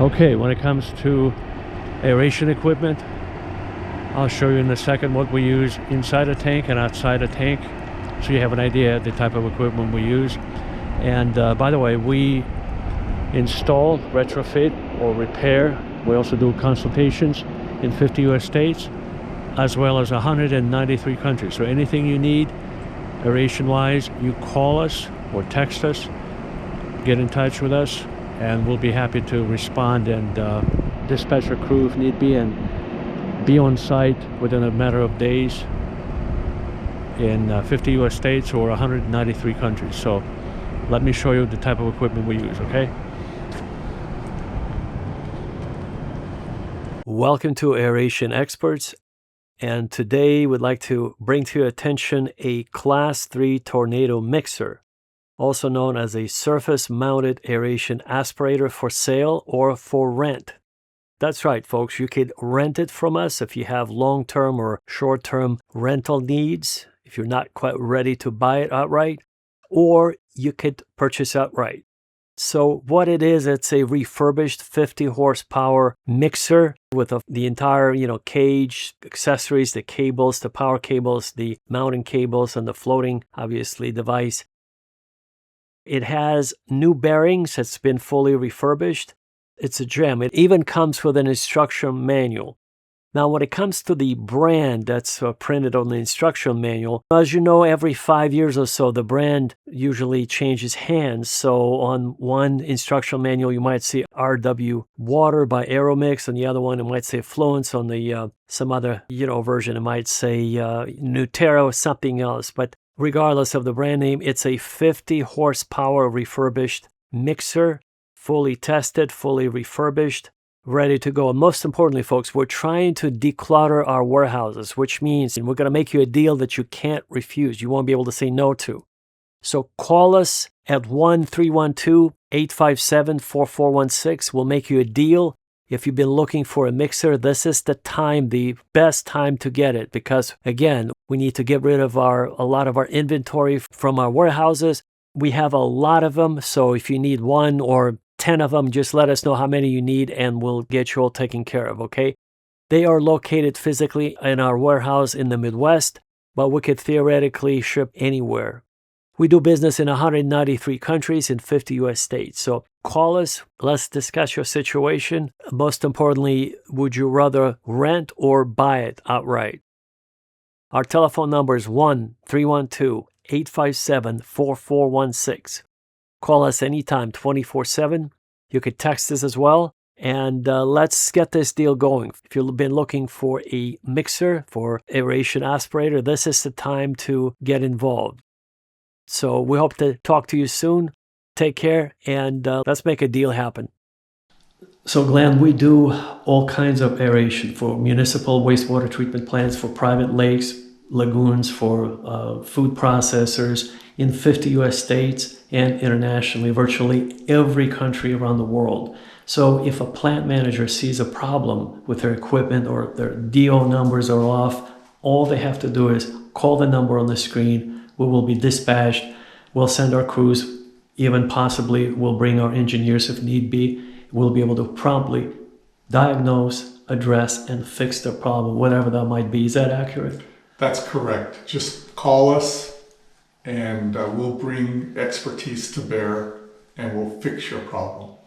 Okay, when it comes to aeration equipment, I'll show you in a second what we use inside a tank and outside a tank, so you have an idea of the type of equipment we use. And by the way, we install, retrofit, or repair. We also do consultations in 50 US states, as well as 193 countries. So anything you need aeration-wise, you call us or text us, get in touch with us, and we'll be happy to respond and dispatch a crew if need be, and be on site within a matter of days in 50 US states or 193 countries. So let me show you the type of equipment we use, okay? Welcome to Aeration Experts, and today we'd like to bring to your attention a Class 3 tornado mixer, also known as a surface-mounted aeration aspirator for sale or for rent. That's right, folks. You could rent it from us if you have long-term or short-term rental needs, if you're not quite ready to buy it outright, or you could purchase outright. So what it is, it's a refurbished 50 horsepower mixer with the entire, cage, accessories, the cables, the power cables, the mounting cables, and the floating, obviously, device. It has new bearings. It's been fully refurbished. It's a gem. It even comes with an instruction manual. Now, when it comes to the brand that's printed on the instruction manual, as you know, every 5 years or so, the brand usually changes hands. So on one instruction manual, you might see RW Water by Aeromix. On the other one, it might say Fluence. On the some other version, it might say Nutera or something else. But regardless of the brand name, it's a 50 horsepower refurbished mixer, fully tested, fully refurbished, ready to go. And most importantly, folks, we're trying to declutter our warehouses, which means we're going to make you a deal that you can't refuse. You won't be able to say no to. So call us at 1-312-857-4416. We'll make you a deal. If you've been looking for a mixer, this is the time, the best time to get it, because again, we need to get rid of a lot of our inventory from our warehouses. We have a lot of them, so if you need one or 10 of them, just let us know how many you need and we'll get you all taken care of, okay? They are located physically in our warehouse in the Midwest, but we could theoretically ship anywhere. We do business in 193 countries in 50 US states. So call us, let's discuss your situation. Most importantly, would you rather rent or buy it outright? Our telephone number is 1-312-857-4416. Call us anytime, 24/7. You could text us as well. And let's get this deal going. If you've been looking for a mixer for aeration aspirator, this is the time to get involved. So we hope to talk to you soon. Take care, and let's make a deal happen. So Glenn, we do all kinds of aeration for municipal wastewater treatment plants, for private lakes, lagoons, for food processors in 50 US states and internationally, virtually every country around the world. So if a plant manager sees a problem with their equipment or their DO numbers are off, all they have to do is call the number on the screen. We will be dispatched. We'll send our crews, even possibly we'll bring our engineers if need be. We'll be able to promptly diagnose, address, and fix the problem, whatever that might be. Is that accurate? That's correct. Just call us and we'll bring expertise to bear and we'll fix your problem.